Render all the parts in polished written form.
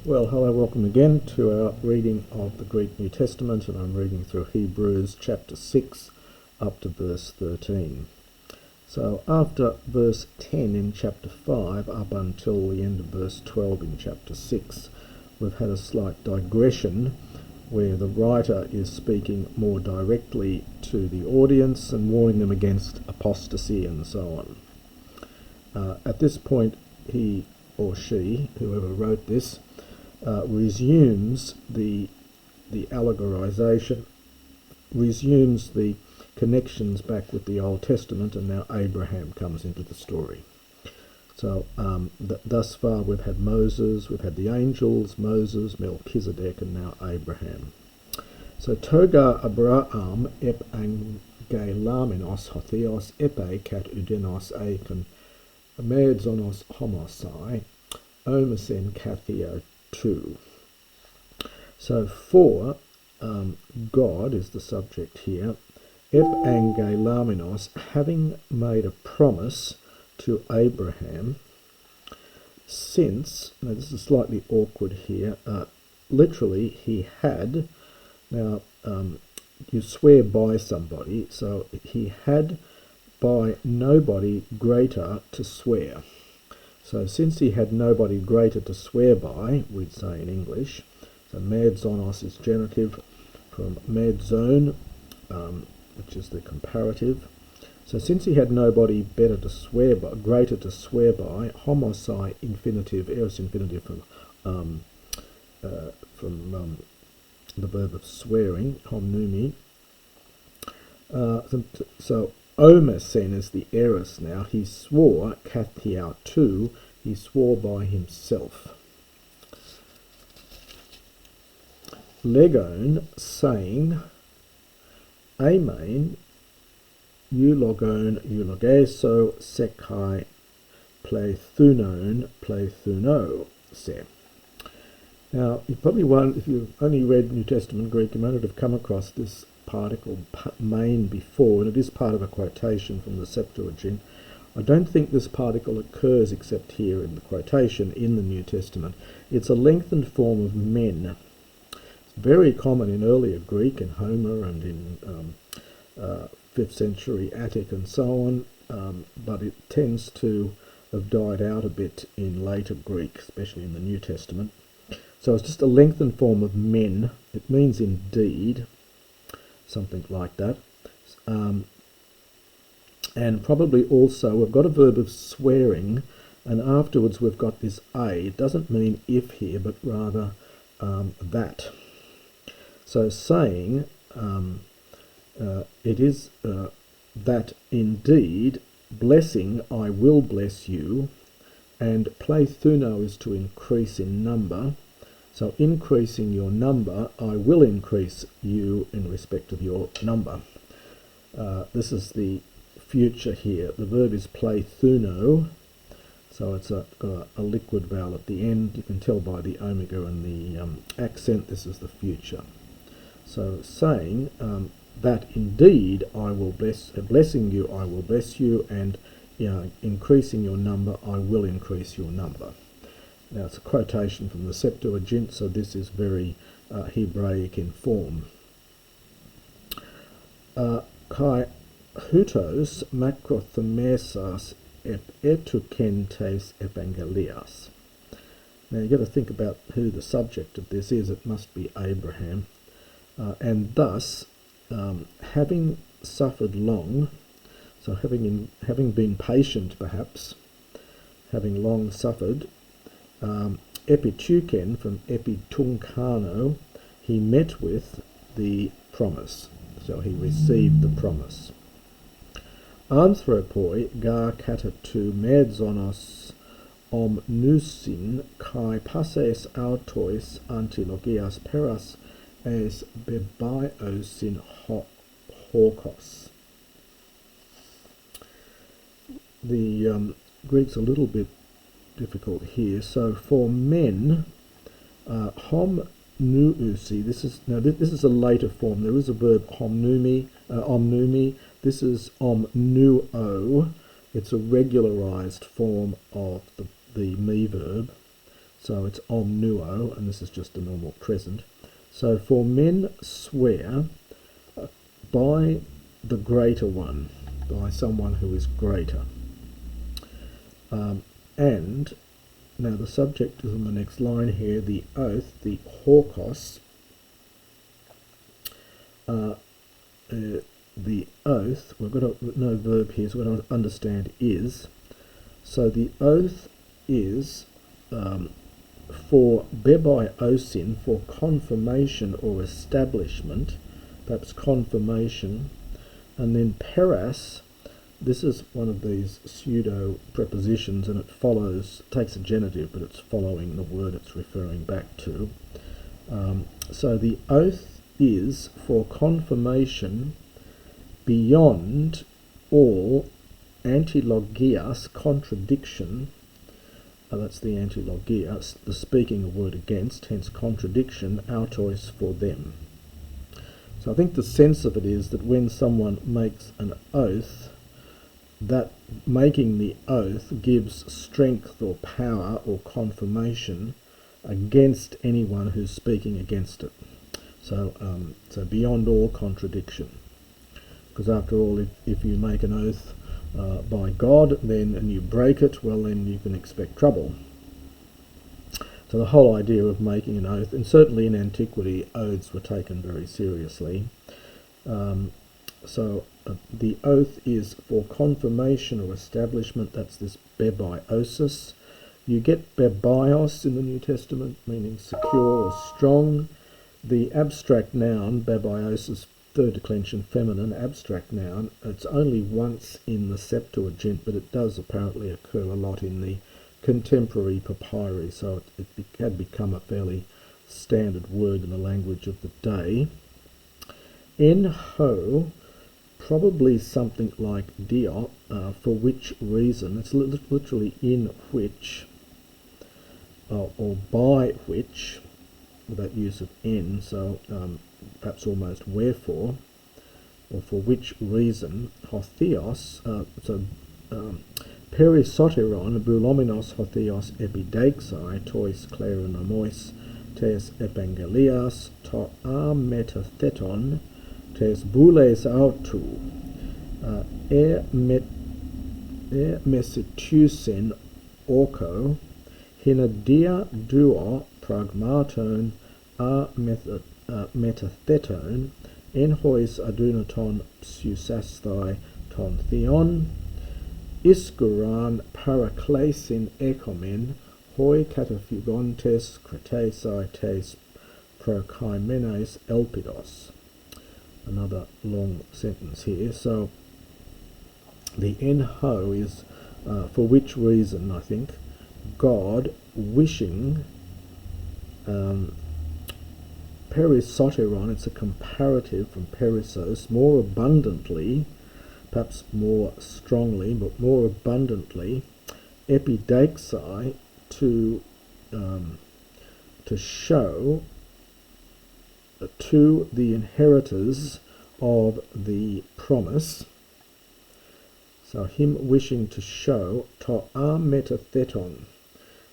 Well, hello, welcome again to our reading of the Greek New Testament, and I'm reading through Hebrews chapter 6 up to verse 13. So after verse 10 in chapter 5 up until the end of verse 12 in chapter 6, we've had a slight digression where the writer is speaking more directly to the audience and warning them against apostasy and so on. At this point, he or she, whoever wrote this, resumes the allegorization, resumes the connections back with the Old Testament, and now Abraham comes into the story. So thus far we've had Moses, we've had the angels, Moses, Melchizedek, and now Abraham. So toga Abraham ep angelamenos hotheos epe kat udenos eikon medzonos homosai omasen kathio 2. So for God is the subject here. Ep angelamenos, having made a promise to Abraham, since, now this is slightly awkward here, literally he had, now you swear by somebody, so he had by nobody greater to swear. So since he had nobody greater to swear by, we'd say in English, so medzonos is genitive from medzone, which is the comparative. So since he had nobody better to swear by, greater to swear by, homosai infinitive, aorist infinitive from the verb of swearing, homnumi. So omasen is the aorist now. He swore, kathiao 2, he swore by himself. Legon, saying, amen, eulogon, eulogeso, sekai, pleithunon, pleithuno, se. Now, you probably won't, if you've only read New Testament Greek, you might not have come across this particle main before, and it is part of a quotation from the Septuagint. I don't think this particle occurs except here in the quotation in the New Testament. It's a lengthened form of men. It's very common in earlier Greek, in Homer and in 5th century Attic and so on, but it tends to have died out a bit in later Greek, especially in the New Testament. So it's just a lengthened form of men. It means indeed, something like that. And probably also we've got a verb of swearing, and afterwards we've got this a. It doesn't mean if here, but rather that. So saying, it is that indeed, blessing, I will bless you, and pleithuno is to increase in number. So increasing your number, I will increase you in respect of your number. This is the future here. The verb is pleithuno, so it's got a liquid vowel at the end. You can tell by the omega and the accent this is the future. So saying that indeed I will blessing you, I will bless you, and increasing your number, I will increase your number. Now it's a quotation from the Septuagint, so this is very Hebraic in form. Kai hutos makrothamesas ep etukentes evangelias. Now you've got to think about who the subject of this is. It must be Abraham. And thus, having suffered long, so having been patient perhaps, having long suffered, epituken from epitunkano, he met with the promise, so he received the promise. Anthropoi gar katatu medzonos omnusin kai passes autois antilogias peras as bebiosin hokos. The Greek's a little bit difficult here. So for men, homnuusi. This is a later form. There is a verb omnumi. This is omnuo. It's a regularized form of the me verb. So it's omnuo, and this is just the normal present. So for men swear by the greater one, by someone who is greater. And now the subject is on the next line here, the oath, the horkos. The oath, we've got no verb here, so we're going to understand is. So the oath is for bebiosin, for confirmation or establishment, perhaps confirmation. And then peras, this is one of these pseudo prepositions, and it follows, takes a genitive, but it's following the word it's referring back to. So the oath is for confirmation beyond all antilogias, contradiction. That's the antilogia, the speaking a word against, hence contradiction, autois, for them. So I think the sense of it is that when someone makes an oath, that making the oath gives strength or power or confirmation against anyone who's speaking against it. So beyond all contradiction. Because after all, if you make an oath by God, and you break it, well, then you can expect trouble. So the whole idea of making an oath, and certainly in antiquity, oaths were taken very seriously. The oath is for confirmation or establishment. That's this bebiosis. You get bebios in the New Testament, meaning secure or strong. The abstract noun, bebiosis, third declension feminine, abstract noun, it's only once in the Septuagint, but it does apparently occur a lot in the contemporary papyri, so it had become a fairly standard word in the language of the day. En ho, probably something like dio, for which reason, it's literally in which, or by which, without use of en, so perhaps almost wherefore, or for which reason, hotheos, perisoteron, boulominos hotheos epideixai, tois kleronomois, tes evangelias, to metatheton, tes boules autu, mesitusen orko, hinadia duo pragmaton metatheton, en hois adunaton pseusasthai ton theon, iskuran paraklesin ekomen, hoi kataphugontes kretesai tes prokaimenes elpidos. Another long sentence here. So the en ho is for which reason, I think, God wishing, perisoteron, it's a comparative from perisos, more abundantly, perhaps more strongly, but more abundantly, epideixai, to show to the inheritors of the promise. So him wishing to show, to metatheton.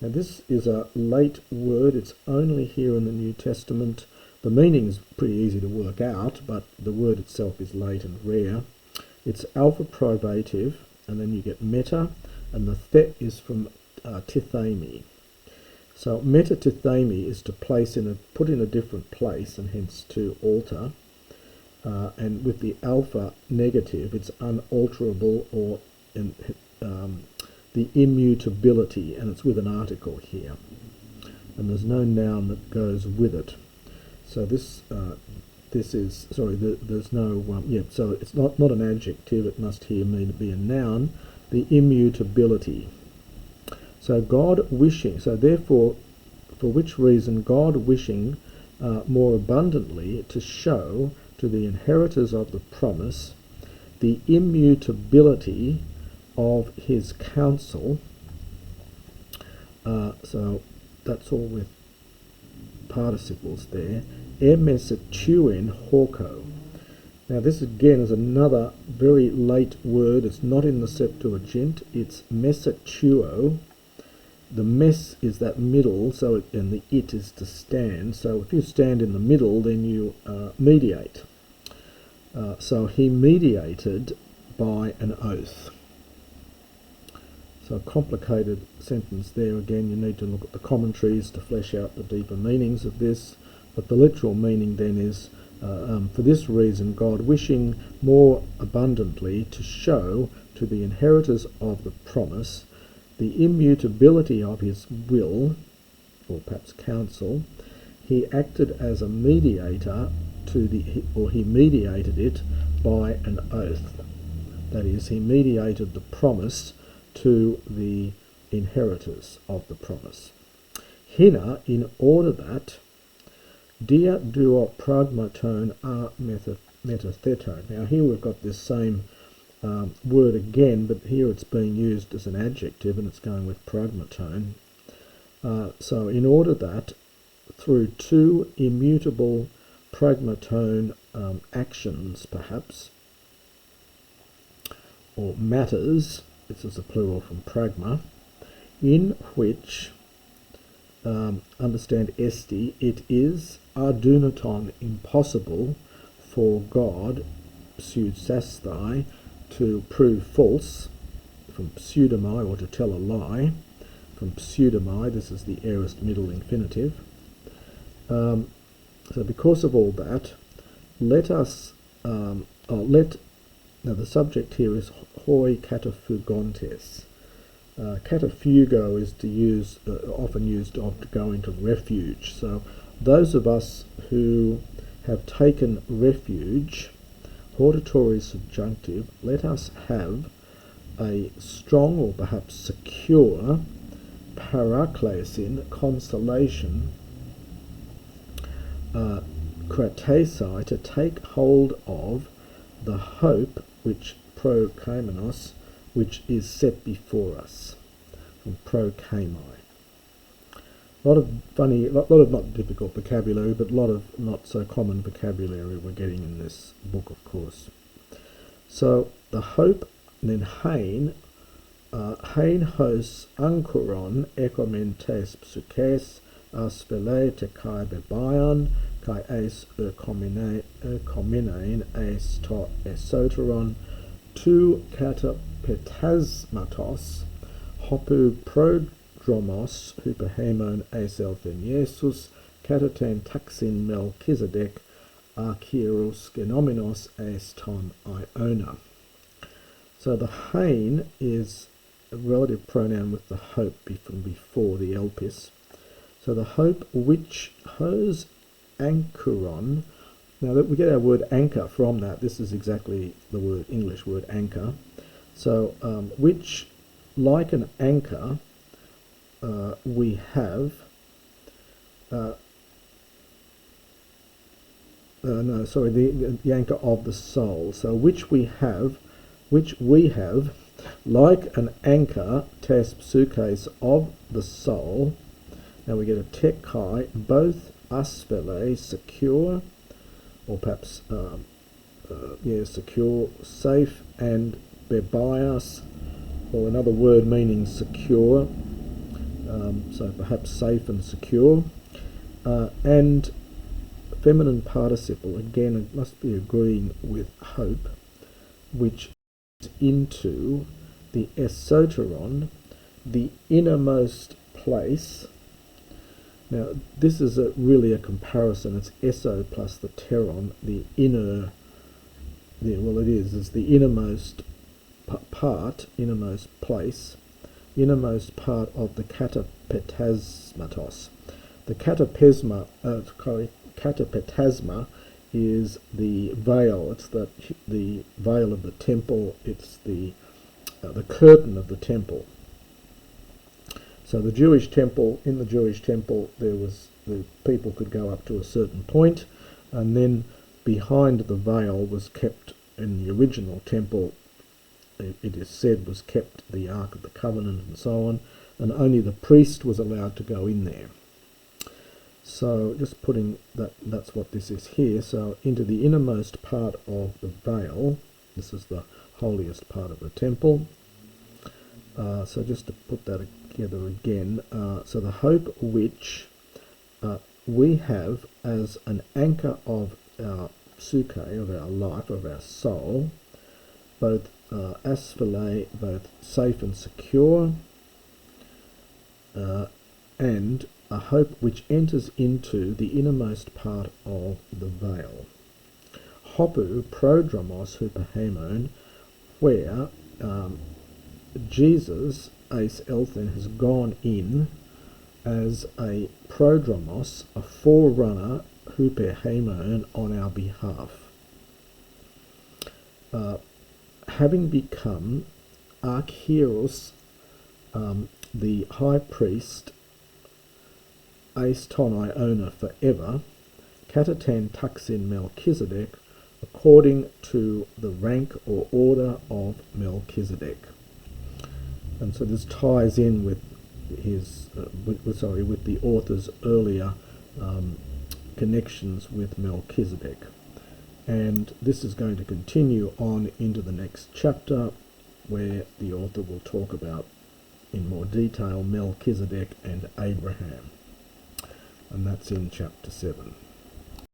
Now this is a late word, it's only here in the New Testament. The meaning is pretty easy to work out, but the word itself is late and rare. It's alpha probative, and then you get meta, and the thet is from tithemi. So metatithemi is to put in a different place, and hence to alter. And with the alpha negative, it's unalterable, or the immutability, and it's with an article here. And there's no noun that goes with it. So there's no, so it's not an adjective, it must here mean to be a noun, the immutability. So God wishing, so therefore, for which reason God wishing more abundantly to show to the inheritors of the promise the immutability of his counsel. So that's all with participles there. Emesituen horko. Now this again is another very late word. It's not in the Septuagint. It's mesituo, the mess is that middle, so and the it is to stand. So if you stand in the middle, then you mediate. So he mediated by an oath. So a complicated sentence there. Again, you need to look at the commentaries to flesh out the deeper meanings of this. But the literal meaning then is, for this reason, God, wishing more abundantly to show to the inheritors of the promise the immutability of his will, or perhaps counsel, he acted as a mediator he mediated it by an oath. That is, he mediated the promise to the inheritors of the promise. Hina, in order that dia duo pragmaton a metatheto. Now here we've got this same word again, but here it's being used as an adjective and it's going with pragmaton. So in order that through two immutable pragmaton actions, perhaps, or matters, this is a plural from pragma, in which, understand esti, it is adunaton impossible for God, pseudasthai, to prove false, from pseudomai, or to tell a lie, from pseudomai, this is the aorist middle infinitive. So because of all that, let us, now the subject here is hoi katafugontes. Katafugo is to use, often used to go into refuge. So those of us who have taken refuge, hortatory subjunctive, let us have a strong or perhaps secure paraklesin, consolation, kratesai, to take hold of the hope which prokaimenos, which is set before us, from prokaimai. A lot of funny, a lot of not difficult vocabulary, but a lot of not so common vocabulary we're getting in this book, of course. So the hope, and then hein hos ankuron ekomentes psukes aspele te kai bebayan kai es kominein es to esoteron tu katapetasmatos hopu prodromos hyperhemon es elphen Jesus kataten taxin Melchizedek archieros genominos es ton Iona. So the hein is a relative pronoun with the hope from before the elpis. So the hope which hos anchoron. Now that we get our word anchor from that, this is exactly the word English word anchor. So which, like an anchor, we have. The anchor of the soul. So which we have, like an anchor, tes psukes, of the soul. Now we get a tekai, both aspele, secure, or perhaps secure, safe, and bebias, or another word meaning secure, so perhaps safe and secure, and feminine participle, again it must be agreeing with hope, which is into the esoteron, the innermost place. Now this is really a comparison. It's eso plus the teron, the inner. Well, it's the innermost part, innermost place, innermost part of the katapetasmatos. The katapetasma is the veil. It's the veil of the temple. It's the curtain of the temple. So the Jewish temple, in the Jewish temple, the people could go up to a certain point, and then behind the veil was kept, in the original temple, it is said, was kept the Ark of the Covenant and so on, and only the priest was allowed to go in there. So just putting that's what this is here. So into the innermost part of the veil, this is the holiest part of the temple. So just to put that together again. So the hope which we have as an anchor of our psyche, of our life, of our soul, both asphale, both safe and secure, and a hope which enters into the innermost part of the veil. Hopu prodromos hupahaemon, where Jesus, eis elthen, has gone in as a prodromos, a forerunner, hupahaemon, on our behalf. Having become archieros, the high priest, eis ton Iona, forever, kataten taxin Melchizedek, according to the rank or order of Melchizedek. And so this ties in with his, with the author's earlier connections with Melchizedek. And this is going to continue on into the next chapter, where the author will talk about in more detail Melchizedek and Abraham. And that's in chapter 7.